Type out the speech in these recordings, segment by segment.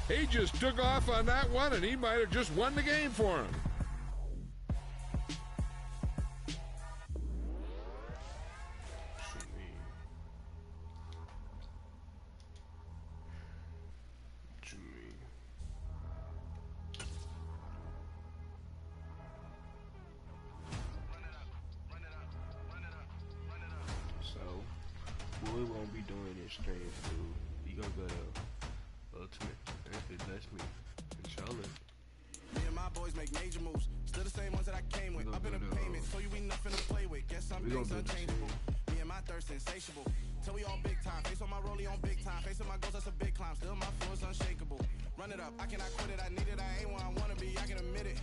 He just took off on that one, and he might have just won the game for him. We won't be doing this stream, dude. You gonna go to Ultimate if it lets me. Inshallah. Me and my boys make major moves. Still the same ones that I came with. Up in the payment, so you ain't nothing to play with. Guess some things unchangeable. Me and my thirst insatiable. Till we all big time. Face on my rollie on big time. Facing my goals, that's a big climb. Still my flow is unshakable. Run it up, I cannot quit it. I need it, I ain't where I wanna be. I can admit it.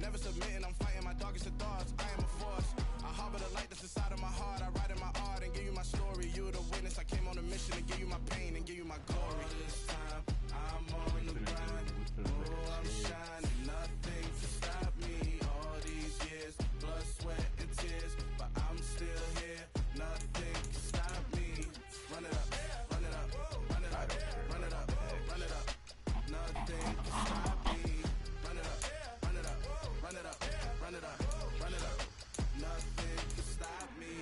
Never submitting, I'm fighting my darkest of thoughts. I am a force. I harbor the light that's inside of my heart. I write in my art and give you my story. You the witness. I came on a mission to give you my pain and give you my glory. All this time, I'm on the grind. Oh, I'm shining. Nothing to stop me. All these years, blood, sweat, and tears. But I'm still here. Nothing can stop me. Run it up, run it up, run it up, run it up, run it up. Nothing can stop me. Run it up, run it up, run it up, run it up, run it up. Nothing can stop me.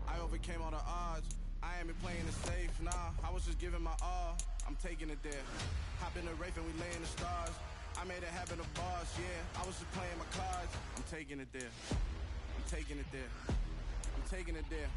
I overcame all the odds. I ain't been playing it safe, nah. I was just giving my all. I'm taking it there. Hop in the Wraith and we lay in the stars. I made it happen, the boss, yeah. I was just playing my cards. I'm taking it there. I'm taking it there. I'm taking it there.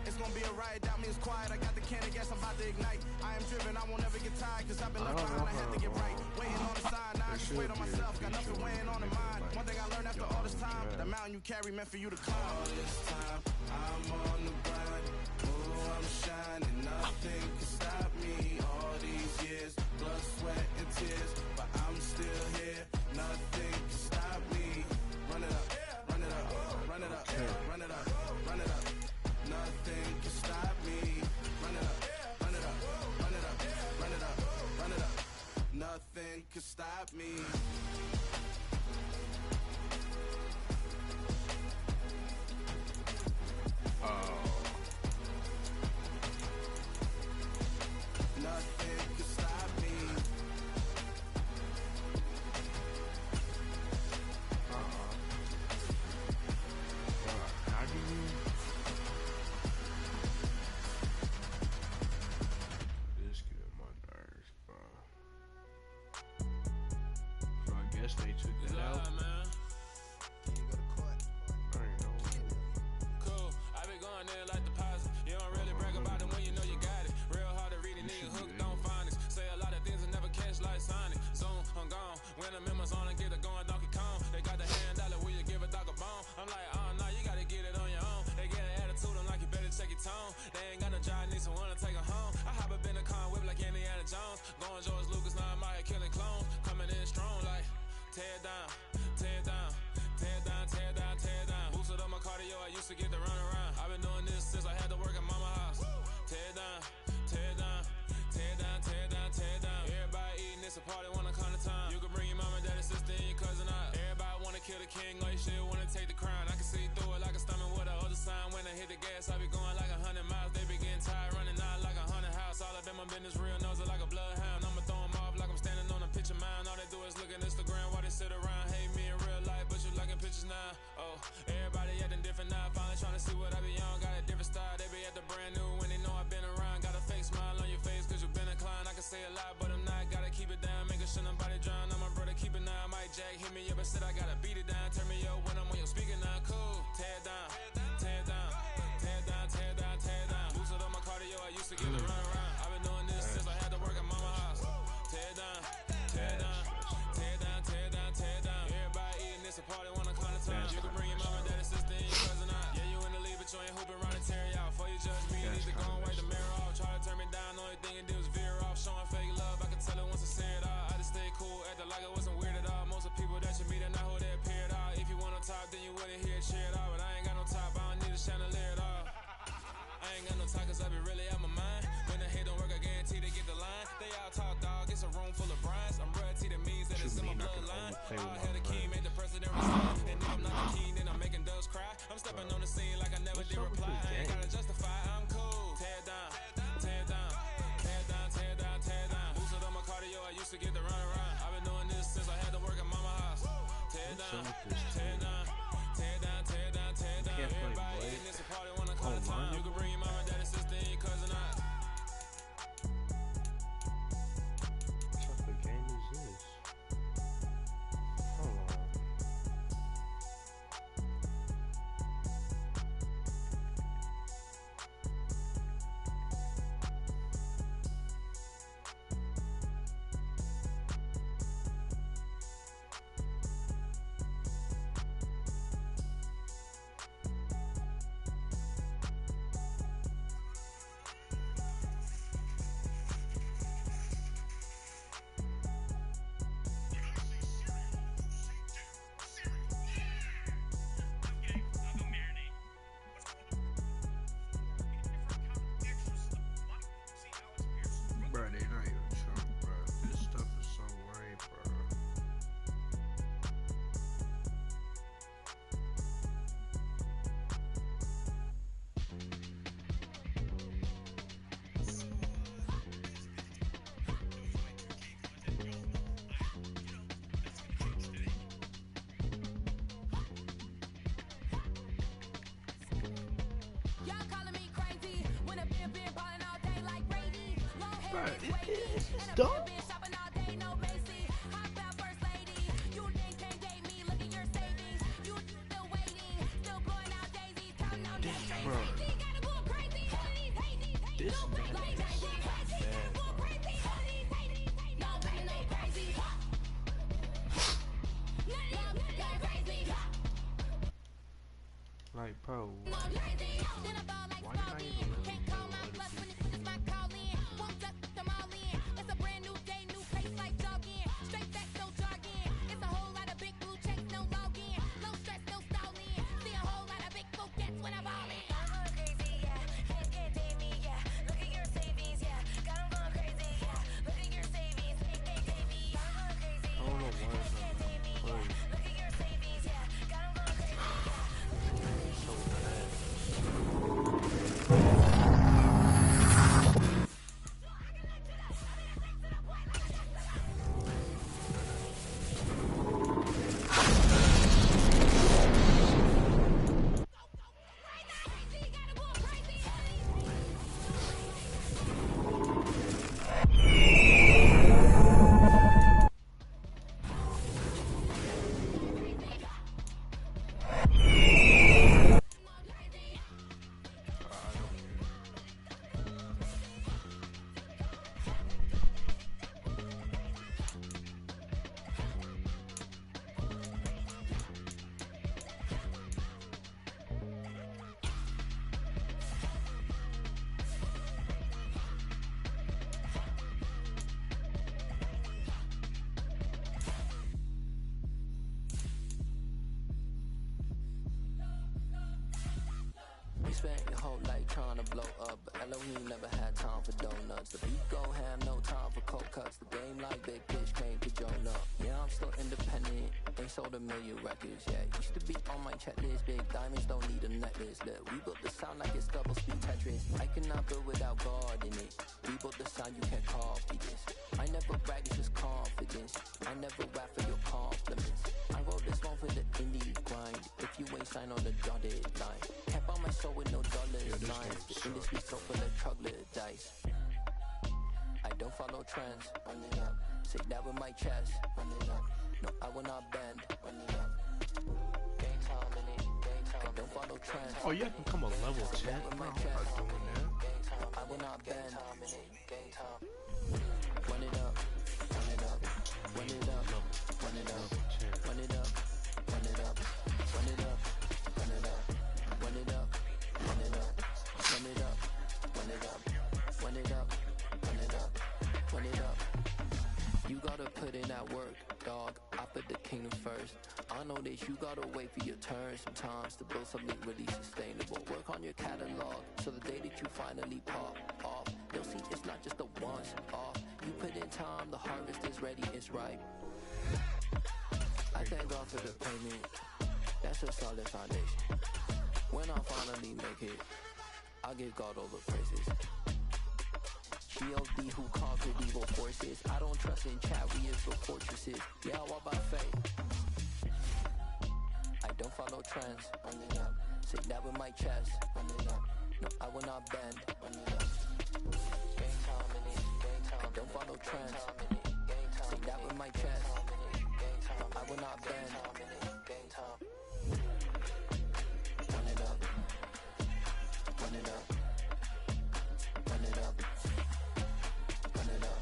It's gonna be a riot, doubt me it's quiet. I got the can of gas, I'm about to ignite. I am driven, I won't ever get tired. Cause I've been left behind, I have to get right. Waiting on the sign, now I just wait on myself. Got nothing weighing on the mind. One thing I learned after all this time, the mountain you carry meant for you to climb. All this time, I'm on the grind. Oh, I'm shining, nothing can stop me. All these years, blood, sweat, and tears. But I'm still here, nothing can stop me. Run it up, run it up, run it up, run it up, run it up. Nothing can stop me. Run it up, run it up, run it up, run it up, run it up. Nothing can stop me. Nothing can stop me. How do you? This getting my nerves, bro. So I guess they took that out. I ain't know. Cool. I been going in like deposit. You don't really brag about it when you know you got it. Real hard to read a nigga hooked on phonics. Say a lot of things and never catch like Sonic. Zoom, I'm gone. When I'm in my zone and get it going Donkey Kong. They got the hand dollar, will you give a dog a bone? I'm like, oh no, you gotta get it on your own. They get an attitude, I'm like, you better check your tone. They ain't got no job, need someone to take her home. I hop up in the car and whip like Indiana Jones. Going George Lucas, now I'm out here killing clones. Coming in strong like, tear down, tear down, tear down, tear down, tear down. Boosted up my cardio, I used to get to run around. I've been doing this since I had to work at mama house. Tear down, tear down, tear down, tear down, tear down. Everybody eating, it's a party, wanna come to time. You can bring your mama, daddy, sister, and your cousin out. Everybody wanna kill the king, or you shit wanna take the crown. I can see through it like a stomach with a other sign. When I hit the gas, I be going like 100 miles. They be getting tired, running out like 100 house. All up in my business, real nose it like a bloodhound. I'ma throw 'em off like I'm standing on a picture mound. All they do is look at Instagram while they sit around. Hate me in real life, but you liking pictures now. Oh, everybody acting different now. Finally trying to see what I be on. Got a different style, they be at the brand new when they know I've been around. Got a fake smile on your face cause you been inclined. I can say a lot, but I'm not. Gotta keep it down, making sure nobody drown. I'm my brother, keep it now. Mike Jack hit me up and said I gotta beat it down. Turn me up when I'm on your speaker now. Cool, tear down, tear down, tear down, tear down, tear down. Boosted up my cardio, I used to get to run around. I've been doing this since I had to work at mama house. Tear down, tear down, tear down, tear down, tear down. Everybody eating, it's a party, wanna come to time. You can bring your mama, daddy, sister, and your cousin out. Yeah, you in the lead, but you ain't hooping around and tear you out. Before you judge me, you need to go and wipe the mirror off. Try to turn me down, only thing it did was veer off. Showing fake love, I can tell it once I say it all. I just stay cool, acting like it wasn't weird at all. Most of the people that you meet are not who they appear at all. If you want on top, then you wouldn't hear it cheer at all. But I ain't got no top, I don't need a chandelier at all. I ain't got no talk cause I be really out my mind. When the hate don't work, I guarantee they get the line. They all talk dog, it's a room full of brinds. I'm royalty, that means that it's in my bloodline. All had a king, made the president resign. And if I'm not the king, then I'm making doves cry. I'm stepping on the scene like I never did reply. I ain't gotta justify, I'm cool. Tear down, tear down, done with this team. Can't play Blade online. You can bring your mama, daddy, sister, and your cousin out. What type of game is this? Hold on. Bro, they not even true, bro. This stuff is so lame, bro. Y'all calling me crazy when a been ballin' all day like Brady. Long hair Bro, is wavy, it's and a dumb. been shopping all day, no Macy. Hop out first lady, you niggas can't date me. Look at your savings, you still waiting, still blowing out daisies, counting out that straight. Bro. Crazy, gotta go crazy. All of these haters, This no man like is crazy, crazy, bad, go bro. crazy. All of these haters, no crazy, no crazy. None of them go crazy. Like, bro, No crazy. Then I ball like why did I Smokey. even really Can't do call all my this bluff when shit? it's my call in. Won't duck them all in. It's a brand new day, new pace like jogging. Straight back, no jogging. It's a whole lot of big blue checks, no login. No stress, no stalling. See a whole lot of big focus when I ball in. I'm going crazy, yeah. Can't date me, yeah. Look at your savings, yeah. Got 'em going crazy, yeah. Look at your savings, can't date me. I'm going crazy, I don't know why it's can't date me, not yeah. playing. Look at your savings, yeah. Got 'em going crazy, yeah. So bad. We spent your whole life trying to blow up, but Elohim never had time for donuts. The beat go ham, no time for cold cuts. The game like Big Fish came to join up. Yeah, I'm still independent, ain't sold a million records yet. Used to be on my checklist, big diamonds don't need a necklace. Look, we built the sound like it's double speed Tetris. I cannot build without God in it. We built the sound, you can't copy this. I never brag, it's just confidence. I never rap for your compliments. I wrote this one for the indie grind. If you ain't signed on the dotted line, can't buy my soul with no dollar signs. The industry so full of troglodytes. I don't follow trends. Run it up. Say that with my chest. Run it up. No, I will not bend. Run it up. Game time in it. Game time. I don't follow trends. Oh, you have to become a level 10? Bro, I'm not doing that. I will not bend. Game time. Run it up. Run it up. Run it up. Run it up. Run it up. Run it up. Run it up. Run it up. Run it up. Run it up. Run it up. Run it up. Run it up. Run it up. Run it up. You gotta put in that work, dog. I put the kingdom first. I know that you gotta wait for your turn sometimes to build something really sustainable. Work on your catalog so the day that you finally pop off, you'll see it's not just a once off. You put in time, the harvest is ready, it's ripe. I thank God for the payment. That's a solid foundation. When I finally make it, I'll give God all the praises. G.O.D. who conquered evil forces. I don't trust in chariots or fortresses. Yeah, I walk by faith. don't follow trends. Run it up. Say that with my chest. Run it up. No, I will not bend. Run it up. Game time in it. Game time. Don't follow trends. Say that with my chest. No, I will not bend. Game time. Run it up. Run it up. Run it up. Run it up.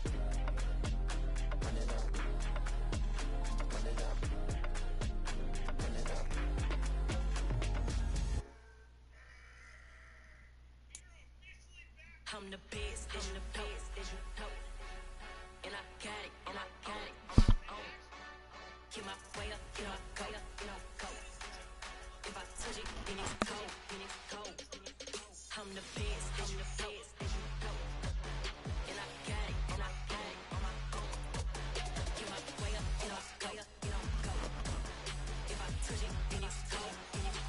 Run it up. Run it up. Run it up. I'm the best, I'm the best, and I got it, and I got it on my own. Get my way up, get my go, go. If I touch it, then it's cold, then it's cold. I'm the best, I'm the best, and I got it, and I got it on my own. Get my way up, get my go, go. If I touch it, then it's cold, then it's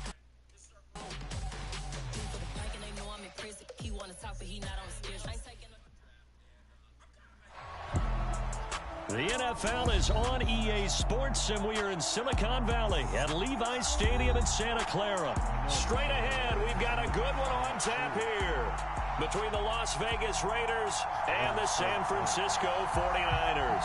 cold. For the prank and they know I'm in prison. He wanna talk, but he not on the schedule. I ain't taking no. The NFL is on EA Sports, and we are in Silicon Valley at Levi's Stadium in Santa Clara. Straight ahead, we've got a good one on tap here between the Las Vegas Raiders and the San Francisco 49ers.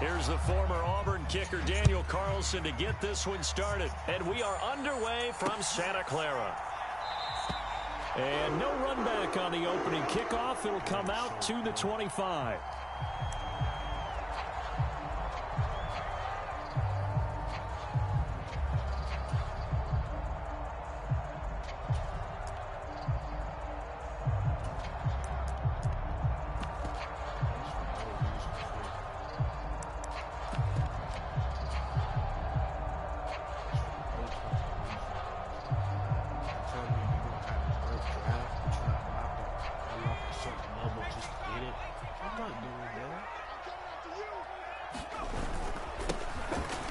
Here's the former Auburn kicker Daniel Carlson to get this one started. And we are underway from Santa Clara. And no run back on the opening kickoff. It'll come out to the 25.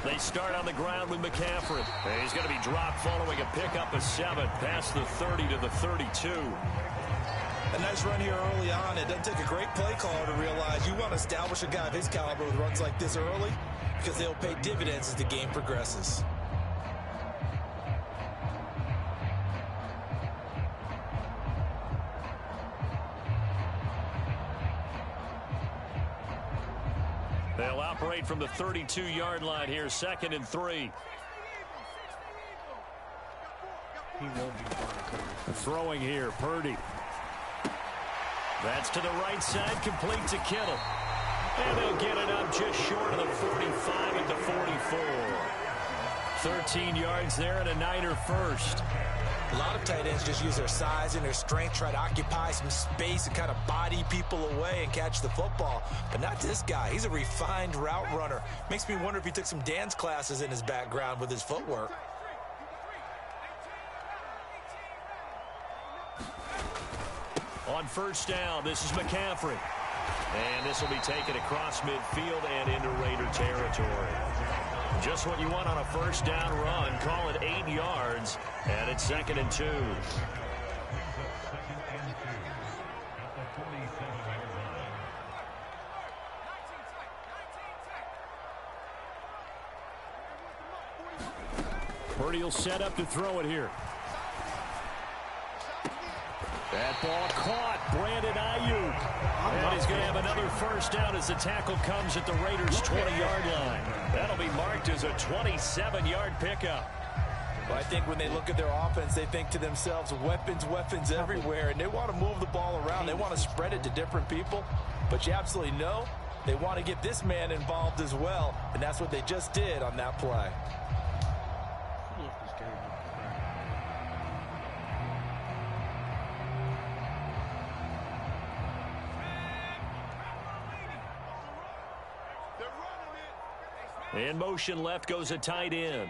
They start on the ground with McCaffrey. And he's going to be dropped following a pickup of 7 past the 30 to the 32. A nice run here early on. It doesn't take a great play caller to realize you want to establish a guy of his caliber with runs like this early because they'll pay dividends as the game progresses. They'll operate from the 32-yard line here, 2nd and 3. He won't be fine. Throwing here, Purdy. That's to the right side, complete to Kittle. And they'll get it up just short of the 45 at the 44. 13 yards there and a Niner first. A lot of tight ends just use their size and their strength, try to occupy some space and kind of body people away and catch the football. But not this guy. He's a refined route runner. Makes me wonder if he took some dance classes in his background with his footwork. On first down, this is McCaffrey. And this will be taken across midfield and into Raider territory. Just what you want on a first down run. Call it 8 yards, and it's 2nd and 2. Purdy will set up to throw it here. That ball caught. Brandon Ayuk. And he's going to have another first down as the tackle comes at the Raiders' 20-yard line. That'll be marked as a 27-yard pickup. Well, I think when they look at their offense, they think to themselves, weapons everywhere, and they want to move the ball around. They want to spread it to different people. But you absolutely know they want to get this man involved as well, and that's what they just did on that play. In motion left goes a tight end.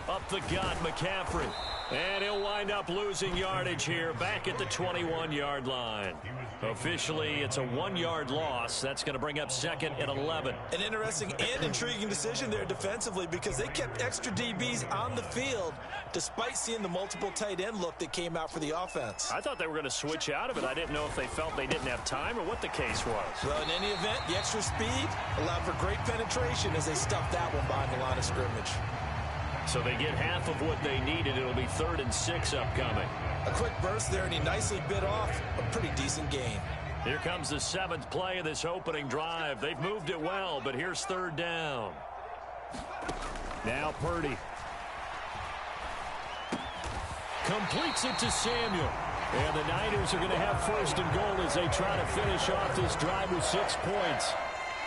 Up the gut, McCaffrey. And he'll wind up losing yardage here back at the 21-yard line. Officially, it's a 1-yard loss. That's going to bring up second and 11. An interesting and intriguing decision there defensively because they kept extra DBs on the field despite seeing the multiple tight end look that came out for the offense. I thought they were going to switch out of it. I didn't know if they felt they didn't have time or what the case was. Well, in any event, the extra speed allowed for great penetration as they stuffed that one behind the line of scrimmage. So they get half of what they needed. It'll be 3rd and 6 upcoming. A quick burst there, and he nicely bit off a pretty decent gain. Here comes the 7th play of this opening drive. They've moved it well, but here's 3rd down. Now Purdy. Completes it to Samuel. And the Niners are going to have 1st and goal as they try to finish off this drive with 6 points.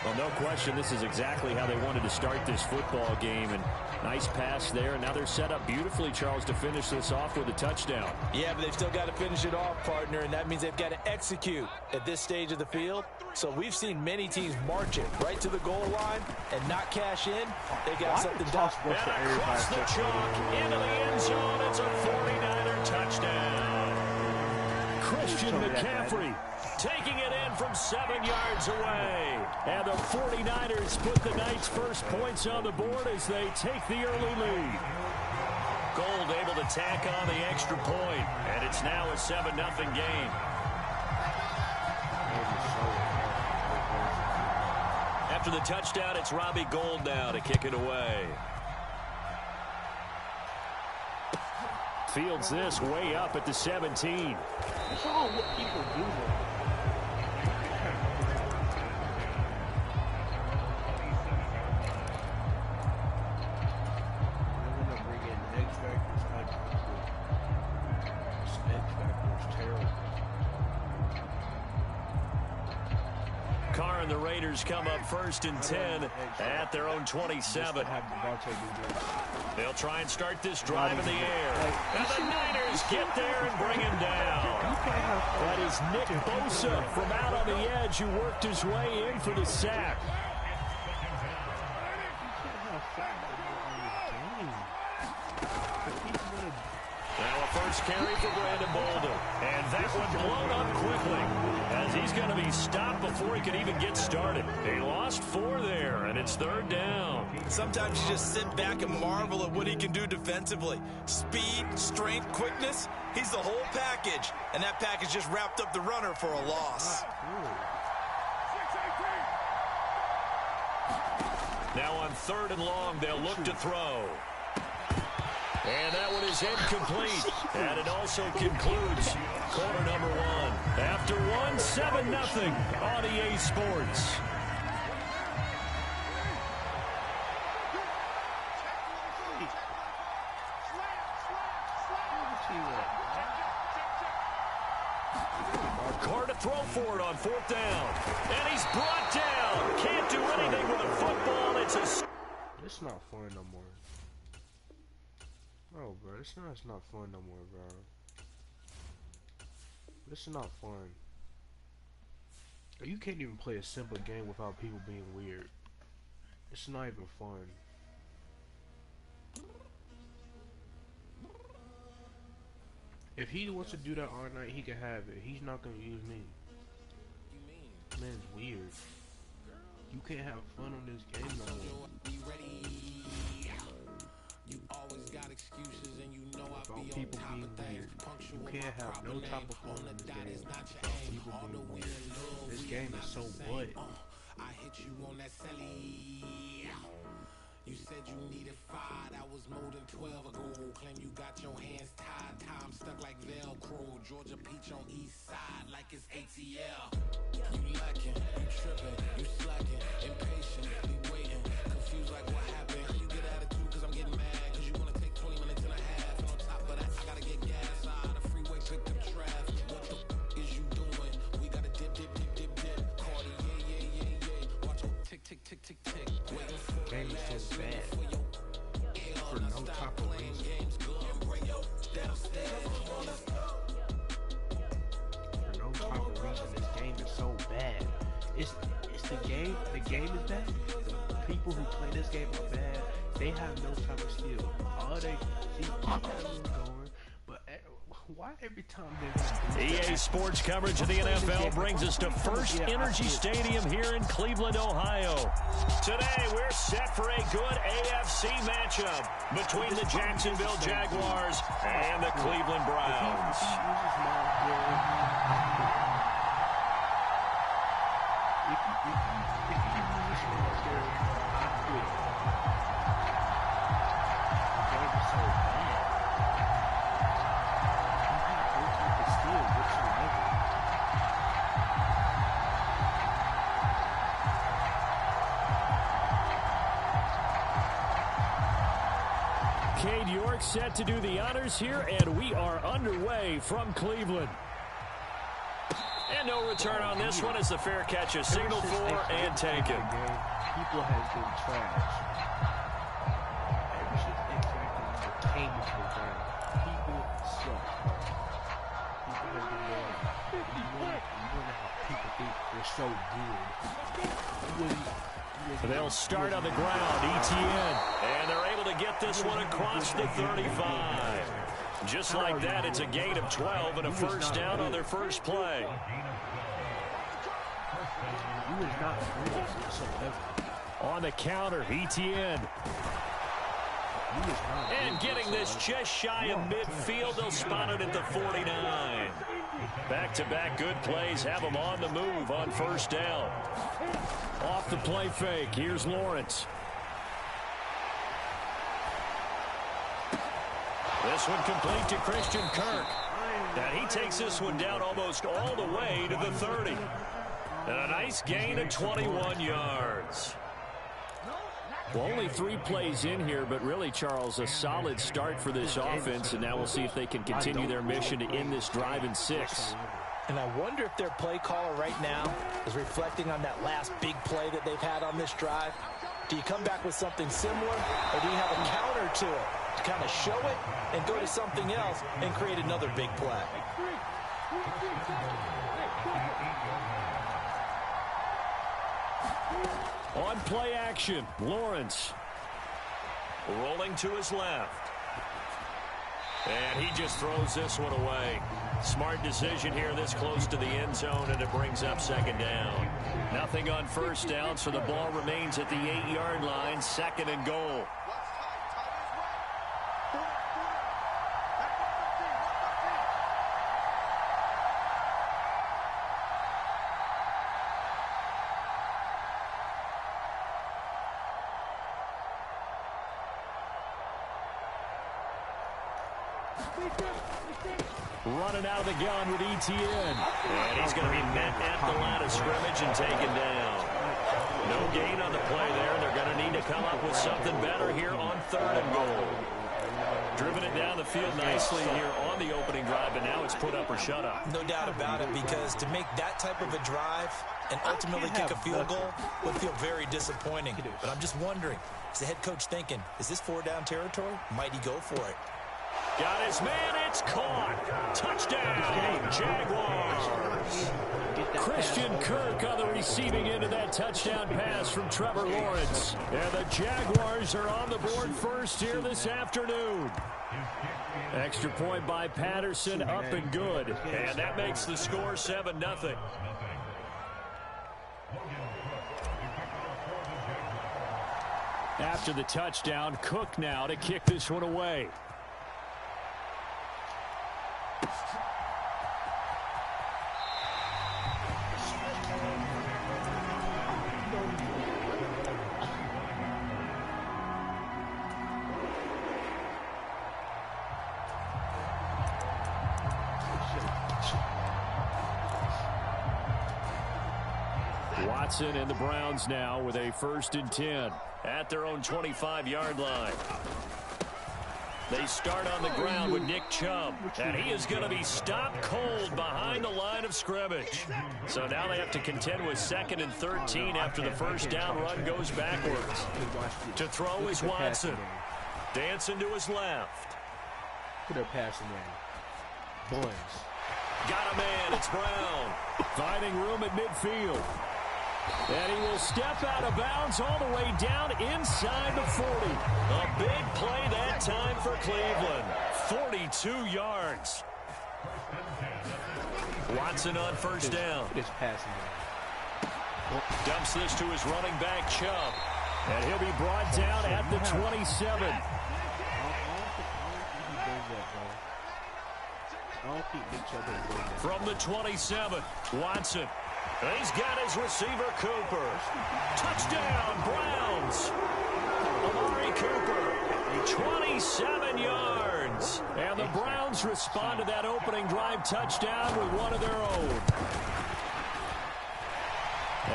Well, no question, this is exactly how they wanted to start this football game. And nice pass there. And now they're set up beautifully, Charles, to finish this off with a touchdown. Yeah, but they've still got to finish it off, partner, and that means they've got to execute at this stage of the field. So we've seen many teams march it right to the goal line and not cash in. They got something done. And across the chalk into the end zone. It's a 49er touchdown. Christian McCaffrey taking it in from 7 yards away. And the 49ers put the Knights' first points on the board as they take the early lead. Gold able to tack on the extra point, and it's now a 7-0 game. After the touchdown, it's Robbie Gould now to kick it away. Fields this way up at the 17. That's all what people do, though. Carr and the Raiders come up 1st and 10 at their own 27. They'll try and start this drive in the air. And the Niners get there and bring him down. That is Nick Bosa from out on the edge who worked his way in for the sack. Now a first carry for Brandon Bolden. And that one blown up quickly as he's going to be stopped before he can even get started. He lost 4 there, and it's 3rd down. Sometimes you just sit back and marvel at what he can do defensively. Speed, strength, quickness, he's the whole package. And that package just wrapped up the runner for a loss. Now on 3rd and long, they'll look to throw. And that one is incomplete. And it also concludes quarter number 1. After 1, 7-0 on EA Sports. Carr to throw for it on 4th down. And he's brought down. Can't do anything with a football. It's not fun no more. Oh, bro, it's not fun no more, bro. This is not fun. You can't even play a simple game without people being weird. It's not even fun. If he wants to do that all night, he can have it. He's not gonna use me. Man's weird. You can't have fun on this game no more. About people being weird. You can't have no type of fun in this game without people being weird. This game is so butt. I hit you on that celly. You said you needed 5, that was more than 12 ago. Claim you got your hands tied, time stuck like Velcro. Georgia Peach on east side like it's ATL. You lacking, you tripping, you slacking, impatient, be waiting, confused like what happened. You get attitude cause I'm getting mad, cause you wanna take 20 minutes and a half. And on top of that, I gotta get gas, side of the freeway, pick up traffic. What the is you doing? We gotta dip, dip, dip, dip, dip. Cardi, yeah. Watch your tick, tick, tick, tick, tick. Waiting for the game is so bad. For no type of reason. For no type of reason, this game is so bad. It's the game. The game is bad. The people who play this game are bad. They have no type of skill. All they see, going. Why every time they EA Sports coverage of the NFL brings us to First Energy Stadium here in Cleveland, Ohio. Today, we're set for a good AFC matchup between the Jacksonville Jaguars and the Cleveland Browns. Cade York set to do the honors here, and we are underway from Cleveland. And no return on this one as the fair catch is signaled for and taken. People have been trash. Ever since X-Factor came into the game, people suck. People have been going, you wonder how people think they're so good. They'll start on the ground, ETN, and they're able to get this one across the 35. Just like that, it's a gain of 12 and a first down on their first play. On the counter, ETN. And getting this just shy of midfield, they'll spot it at the 49. Back-to-back good plays have them on the move on first down. Off the play fake, here's Lawrence. This one complete to Christian Kirk. And he takes this one down almost all the way to the 30. And a nice gain of 21 yards. Well, only 3 plays in here, but really, Charles, a solid start for this offense, and now we'll see if they can continue their mission to end this drive in 6. And I wonder if their play caller right now is reflecting on that last big play that they've had on this drive. Do you come back with something similar, or do you have a counter to it to kind of show it and go to something else and create another big play? On play action, Lawrence. Rolling to his left. And he just throws this one away. Smart decision here this close to the end zone, and it brings up second down. Nothing on first down, so the ball remains at the 8-yard line, 2nd and goal. Running out of the gun with ETN. And he's going to be met at the line of scrimmage and taken down. No gain on the play there. They're going to need to come up with something better here on 3rd and goal. Driven it down the field nicely here on the opening drive, and now it's put up or shut up. No doubt about it, because to make that type of a drive and ultimately kick a field goal would feel very disappointing. But I'm just wondering, is the head coach thinking, is this 4-down territory? Might he go for it? Got his man, it's caught. Touchdown, Jaguars. Christian Kirk on the receiving end of that touchdown pass from Trevor Lawrence. And the Jaguars are on the board first here this afternoon. Extra point by Patterson, up and good. And that makes the score 7-0. After the touchdown, Cook now to kick this one away. Watson and the Browns now with a 1st and 10 at their own 25-yard line. They start on the ground with Nick Chubb, and he is going to be stopped cold behind the line of scrimmage. So now they have to contend with 2nd and 13 after the first down run goes backwards. To throw is Watson. Dancing to his left. Put their passing in. Buns. Got a man, it's Brown. Finding room at midfield. And he will step out of bounds all the way down inside the 40. A big play that time for Cleveland. 42 yards. Watson on first down. It is passing. Dumps this to his running back, Chubb. And he'll be brought down at the 27. From the 27, Watson. He's got his receiver, Cooper. Touchdown, Browns. Amari Cooper, 27 yards. And the Browns respond to that opening drive touchdown with one of their own.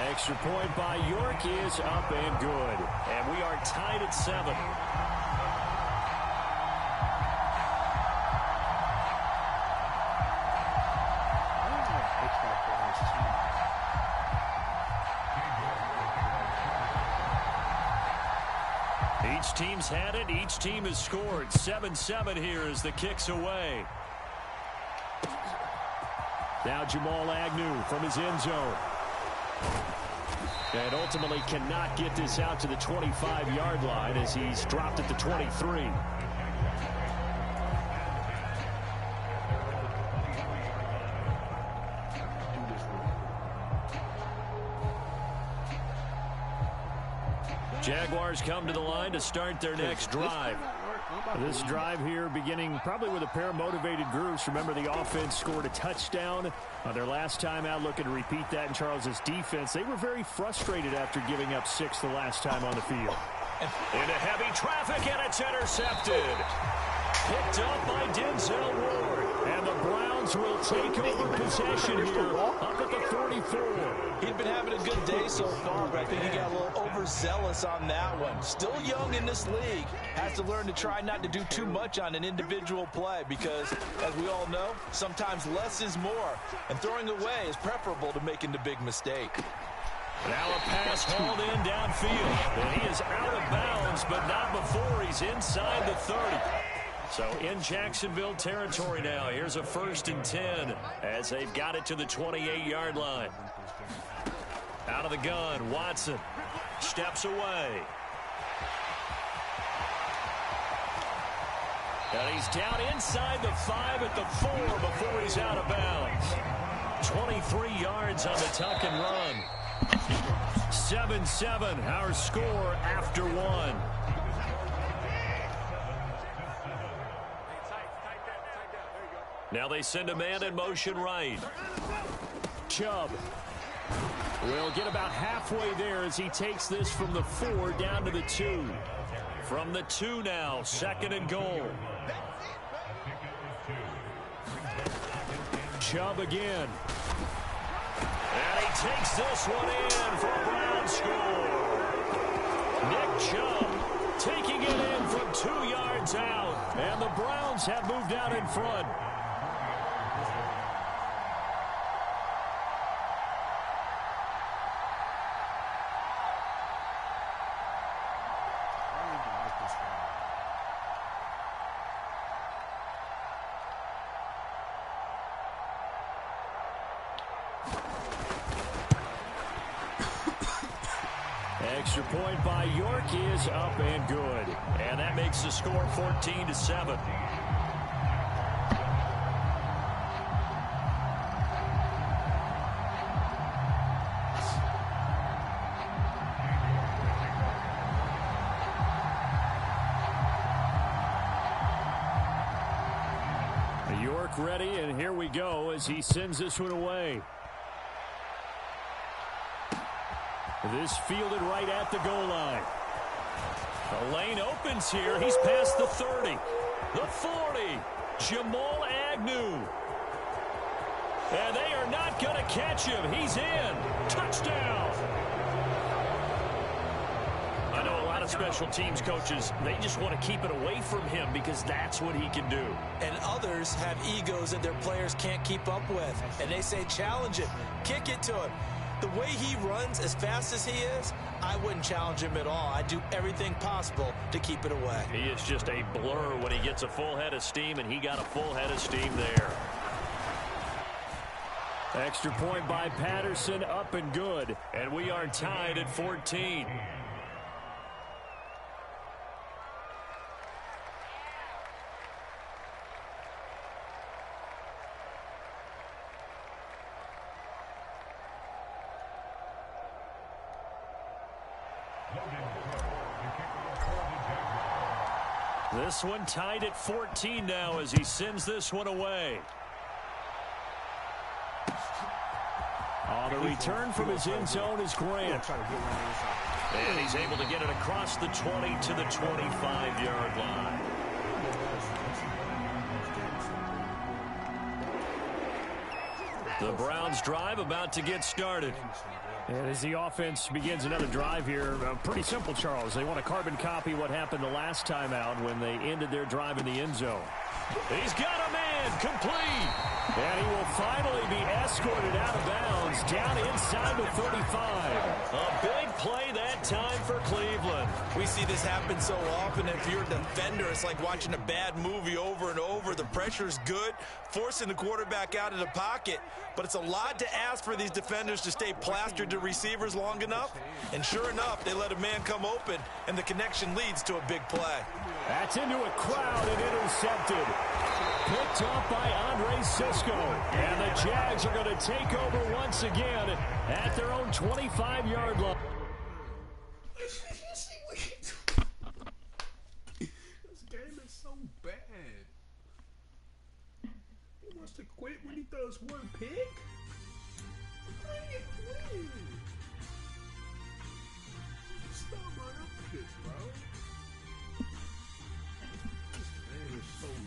Extra point by York is up and good. And we are tied at 7. Each team's had it. Each team has scored. 7-7 here as the kick's away. Now Jamal Agnew from his end zone. And ultimately cannot get this out to the 25-yard line as he's dropped at the 23. Jaguars come to the line to start their next drive. This drive here beginning probably with a pair of motivated groups. Remember, the offense scored a touchdown on their last time out, looking to repeat that in Charles's defense. They were very frustrated after giving up 6 the last time on the field. Into heavy traffic, and it's intercepted. Picked up by Denzel Ward. And the Browns will take over possession here up at the 44. He'd been having a good day so far, but I think he got a little overzealous on that one. Still young in this league. Has to learn to try not to do too much on an individual play because, as we all know, sometimes less is more. And throwing away is preferable to making the big mistake. Now a pass hauled in downfield. And he is out of bounds, but not before he's inside the 30. So in Jacksonville territory now. Here's a 1st and 10 as they've got it to the 28-yard line. Out of the gun, Watson steps away. And he's down inside the 5 at the 4 before he's out of bounds. 23 yards on the tuck and run. 7-7, our score after 1. Now they send a man in motion right. Chubb will get about halfway there as he takes this from the 4 down to the 2. From the 2 now, 2nd and goal. Chubb again. And he takes this one in for a Brown score. Nick Chubb taking it in from 2 yards out. And the Browns have moved out in front. Extra point by York is up and good. And that makes the score 14-7. York ready, and here we go as he sends this one away. This fielded right at the goal line. The lane opens here. He's past the 30. The 40. Jamal Agnew. And they are not going to catch him. He's in. Touchdown. I know a lot of special teams coaches, they just want to keep it away from him because that's what he can do. And others have egos that their players can't keep up with. And they say, challenge it. Kick it to him. The way he runs, as fast as he is, I wouldn't challenge him at all. I'd do everything possible to keep it away. He is just a blur when he gets a full head of steam, and he got a full head of steam there. Extra point by Patterson, up and good. And we are tied at 14. This one tied at 14 now as he sends this one away. On the return from his end zone is Grant. And he's able to get it across the 20 to the 25-yard line. The Browns drive about to get started. And as the offense begins another drive here, pretty simple, Charles. They want to carbon copy what happened the last time out when they ended their drive in the end zone. He's got a man, complete. And he will finally be escorted out of bounds down inside the 35. A big play that time for Cleveland. We see this happen so often. If you're a defender, it's like watching a bad movie over and over. The pressure's good, forcing the quarterback out of the pocket. But it's a lot to ask for these defenders to stay plastered to receivers long enough. And sure enough, they let a man come open, and the connection leads to a big play. That's into a crowd and intercepted. Picked off by Andre Cisco. And the Jags are going to take over once again at their own 25-yard line. This game is so bad. He wants to quit when he throws one pick? Stop running picks, bro. This man is so bad.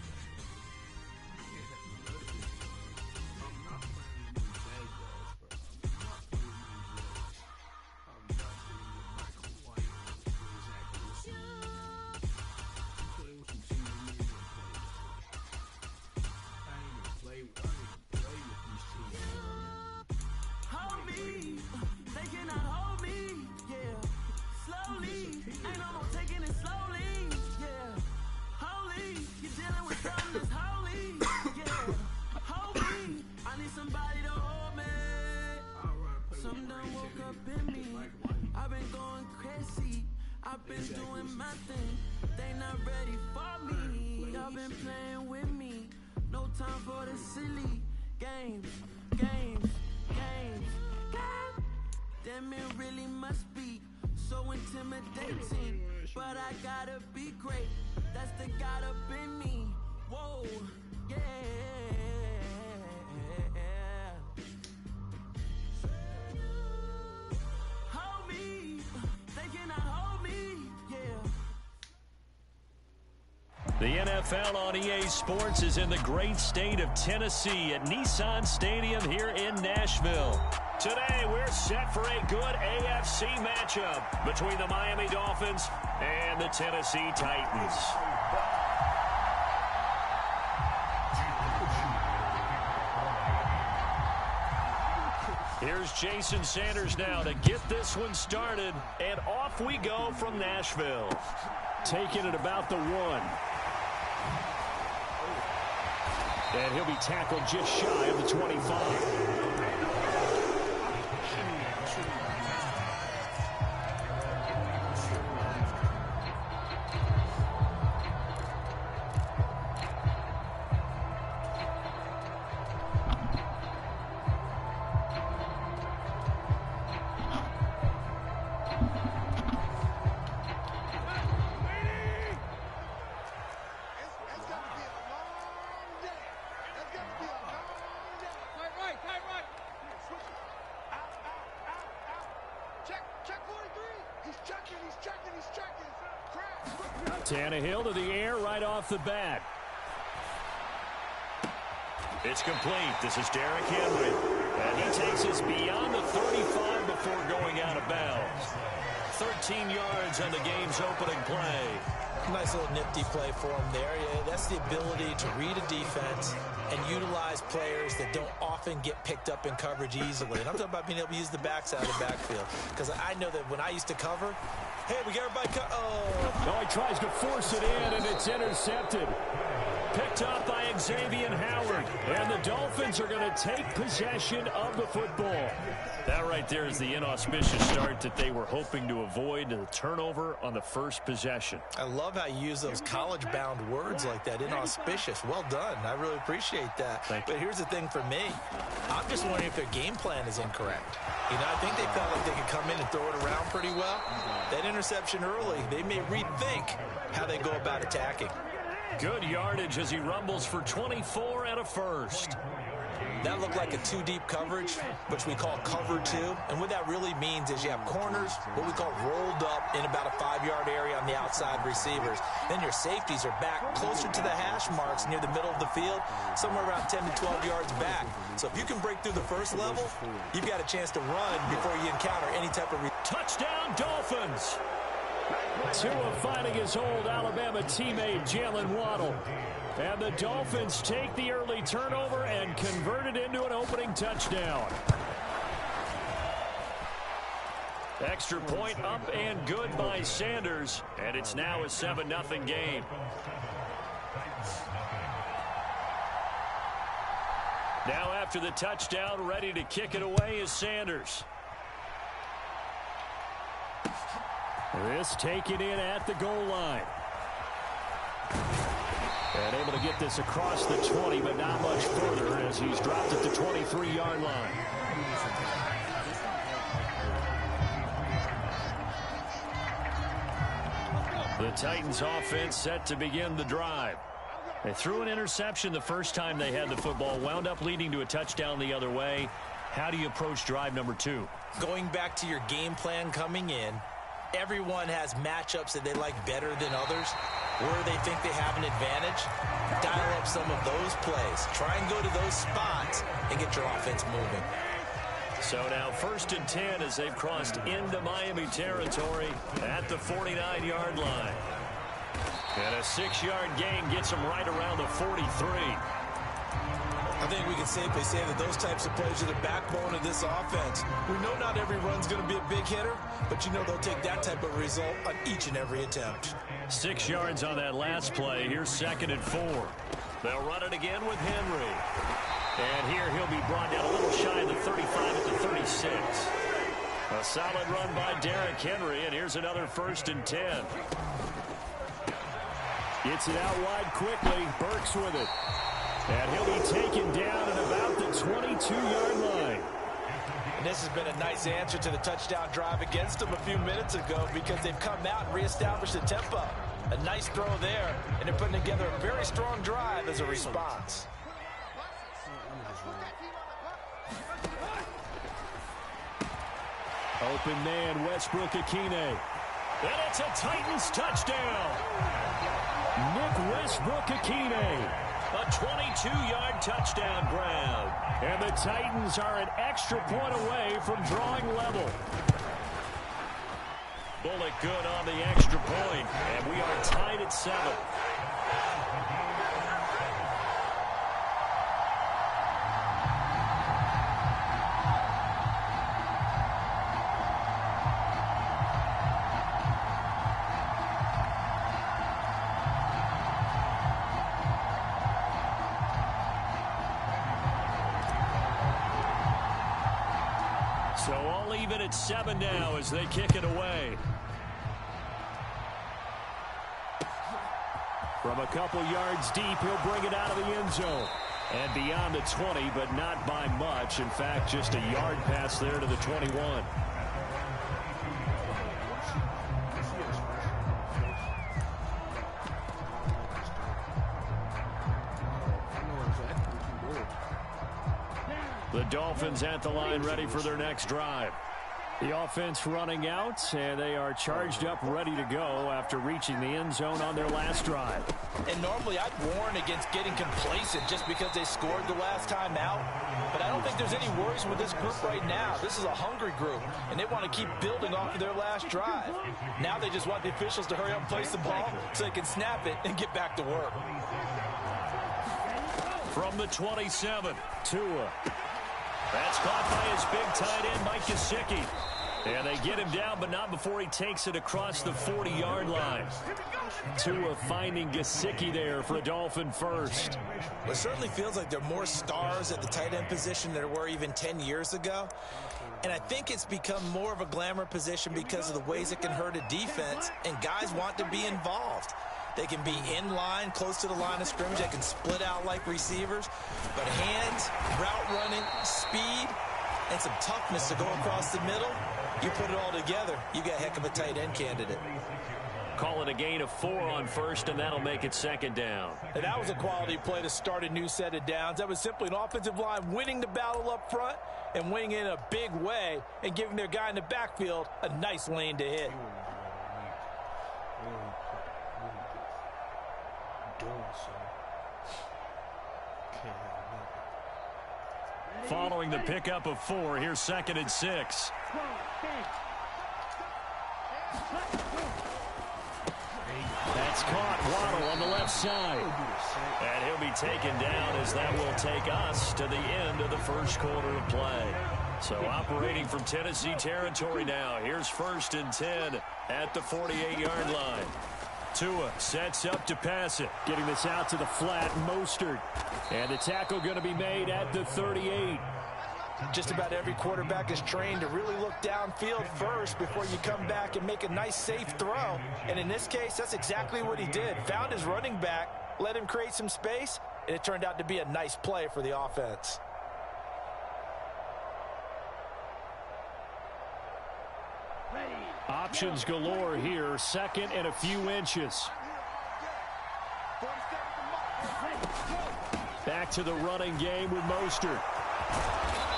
I've been doing my thing, they not ready for me. Y'all been playing with me, no time for the silly games. Damn, it really must be so intimidating, but I gotta be great, that's the God up in me. Whoa, yeah. Hold me, they cannot hold me, yeah. The NFL on EA Sports is in the great state of Tennessee at Nissan Stadium here in Nashville. Today, we're set for a good AFC matchup between the Miami Dolphins and the Tennessee Titans. Here's Jason Sanders now to get this one started, and off we go from Nashville. Taking it about the 1. And he'll be tackled just shy of the 25. Tannehill to the air right off the bat. It's complete. This is Derrick Henry. And he takes us beyond the 35 before going out of bounds. 13 yards on the game's opening play. Nice little nifty play for him there. Yeah, that's the ability to read a defense and utilize players that don't often get picked up in coverage easily. And I'm talking about being able to use the backside of the backfield. Because I know that when I used to cover, hey, we got everybody Oh, he tries to force it in, and it's intercepted. Picked up by Xavier Howard. And the Dolphins are going to take possession of the football. That right there is the inauspicious start that they were hoping to avoid, the turnover on the first possession. I love how you use those college-bound words like that, inauspicious. Well done. I really appreciate that. But here's the thing for me. I'm just wondering if their game plan is incorrect. You know, I think they felt like they could come in and throw it around pretty well. That interception early, they may rethink how they go about attacking. Good yardage as he rumbles for 24 and a first. That looked like a two-deep coverage, which we call cover two. And what that really means is you have corners, what we call rolled up in about a 5-yard area on the outside receivers. Then your safeties are back closer to the hash marks near the middle of the field, somewhere around 10 to 12 yards back. So if you can break through the first level, you've got a chance to run before you encounter any type of... Touchdown, Dolphins! Tua finding his old Alabama teammate Jalen Waddle. And the Dolphins take the early turnover and convert it into an opening touchdown. Extra point up and good by Sanders. And it's now a 7-0 game. Now after the touchdown, ready to kick it away is Sanders. This taken in at the goal line. And able to get this across the 20, but not much further as he's dropped at the 23-yard line. The Titans offense set to begin the drive. They threw an interception the first time they had the football, wound up leading to a touchdown the other way. How do you approach drive number 2? Going back to your game plan coming in, everyone has matchups that they like better than others. Where they think they have an advantage, dial up some of those plays. Try and go to those spots and get your offense moving. So now 1st and 10 as they've crossed into Miami territory at the 49-yard line. And a 6-yard gain gets them right around the 43. I think we can safely say that those types of plays are the backbone of this offense. We know not every run's going to be a big hitter, but you know they'll take that type of result on each and every attempt. 6 yards on that last play. Here's 2nd and 4. They'll run it again with Henry. And here he'll be brought down a little shy of the 35 at the 36. A solid run by Derrick Henry, and here's another 1st and 10. Gets it out wide quickly. Burks with it. And he'll be taken down at about the 22-yard line. And this has been a nice answer to the touchdown drive against them a few minutes ago because they've come out and reestablished the tempo. A nice throw there, and they're putting together a very strong drive as a response. Open man, Westbrook-Ikhine. And it's a Titans touchdown. Nick Westbrook-Ikhine. A 22-yard touchdown grab. And the Titans are an extra point away from drawing level. Bullock good on the extra point, and we are tied at 7. So all even at 7 now as they kick it away. From a couple yards deep, he'll bring it out of the end zone. And beyond the 20, but not by much. In fact, just a yard pass there to the 21. The Dolphins at the line ready for their next drive. The offense running out, and they are charged up, ready to go after reaching the end zone on their last drive. And normally I'd warn against getting complacent just because they scored the last time out. But I don't think there's any worries with this group right now. This is a hungry group, and they want to keep building off of their last drive. Now they just want the officials to hurry up and place the ball so they can snap it and get back to work. From the 27, Tua. That's caught by his big tight end, Mike Gesicki. And they get him down, but not before he takes it across the 40-yard line. Tua finding Gesicki there for a Dolphin first. Well, it certainly feels like there are more stars at the tight end position than there were even 10 years ago. And I think it's become more of a glamour position because of the ways it can hurt a defense, and guys want to be involved. They can be in line, close to the line of scrimmage. They can split out like receivers. But hands, route running, speed, and some toughness to go across the middle. You put it all together, you got a heck of a tight end candidate. Call it a gain of 4 on first, and that'll make it second down. And that was a quality play to start a new set of downs. That was simply an offensive line winning the battle up front and winning in a big way and giving their guy in the backfield a nice lane to hit. Following the pickup of 4, here's 2nd and 6. That's caught. Waddle on the left side. And he'll be taken down as that will take us to the end of the first quarter of play. So operating from Tennessee territory now. Here's 1st and 10 at the 48-yard line. Tua sets up to pass it. Getting this out to the flat, Mostert. And the tackle going to be made at the 38. Just about every quarterback is trained to really look downfield first before you come back and make a nice, safe throw. And in this case, that's exactly what he did. Found his running back, let him create some space, and it turned out to be a nice play for the offense. Options galore here. 2nd and a few inches. Back to the running game with Mostert.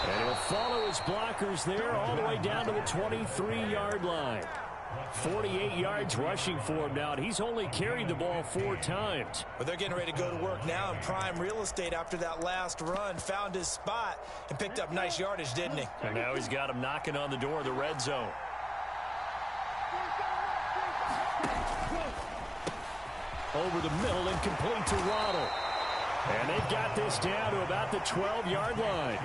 And he'll follow his blockers there all the way down to the 23-yard line. 48 yards rushing for him now, and he's only carried the ball 4 times. Well, they're getting ready to go to work now in prime real estate after that last run. Found his spot and picked up nice yardage, didn't he? And now he's got him knocking on the door of the red zone. Over the middle and complete to Waddle. And they've got this down to about the 12-yard line.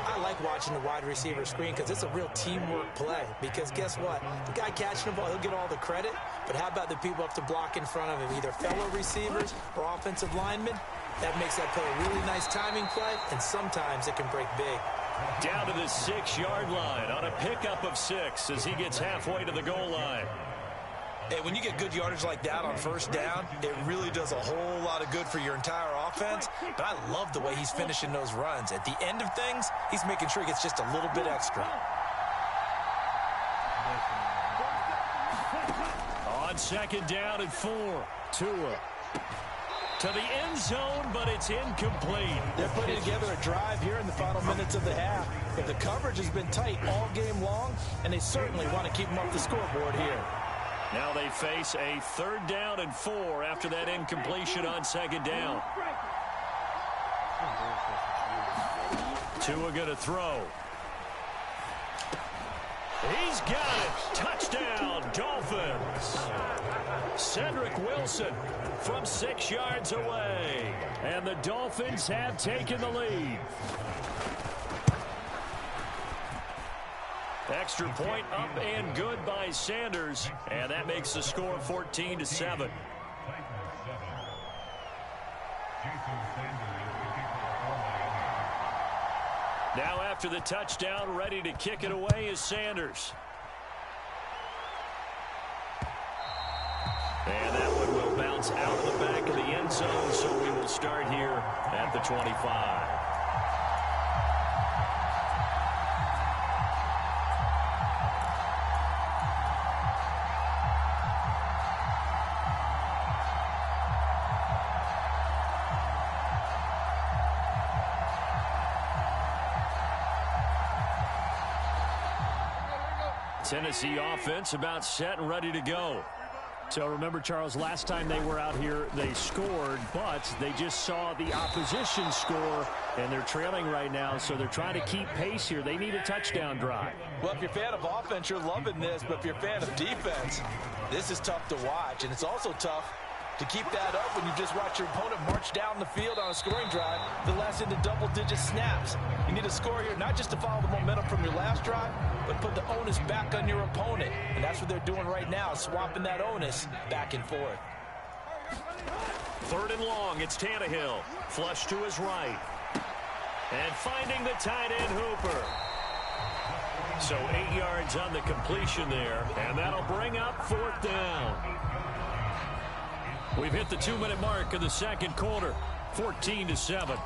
I like watching the wide receiver screen because it's a real teamwork play. Because guess what? The guy catching the ball, he'll get all the credit. But how about the people up to block in front of him, either fellow receivers or offensive linemen? That makes that play a really nice timing play, and sometimes it can break big. Down to the 6-yard line on a pickup of 6 as he gets halfway to the goal line. Hey, when you get good yardage like that on first down, it really does a whole lot of good for your entire offense. But I love the way he's finishing those runs. At the end of things, he's making sure he gets just a little bit extra. On 2nd down and 4, Tua to the end zone, but it's incomplete. They're putting together a drive here in the final minutes of the half. But the coverage has been tight all game long, and they certainly want to keep them off the scoreboard here. Now they face a 3rd down and 4 after that incompletion on 2nd down. Tua going to throw. He's got it. Touchdown, Dolphins. Cedric Wilson from 6 yards away. And the Dolphins have taken the lead. Extra point up and good by Sanders, and that makes the score 14-7. Now after the touchdown, ready to kick it away is Sanders. And that one will bounce out the back of the end zone, so we will start here at the 25. Tennessee offense about set and ready to go. So remember, Charles, last time they were out here, they scored, but they just saw the opposition score, and they're trailing right now, so they're trying to keep pace here. They need a touchdown drive. Well, if you're a fan of offense, you're loving this, but if you're a fan of defense, this is tough to watch, and it's also tough to keep that up when you just watch your opponent march down the field on a scoring drive that lasts into double-digit snaps. You need a score here, not just to follow the momentum from your last drive, but put the onus back on your opponent. And that's what they're doing right now, swapping that onus back and forth. 3rd and long, it's Tannehill. Flush to his right. And finding the tight end Hooper. So 8 yards on the completion there, and that'll bring up 4th down. We've hit the 2-minute mark of the second quarter, 14-7.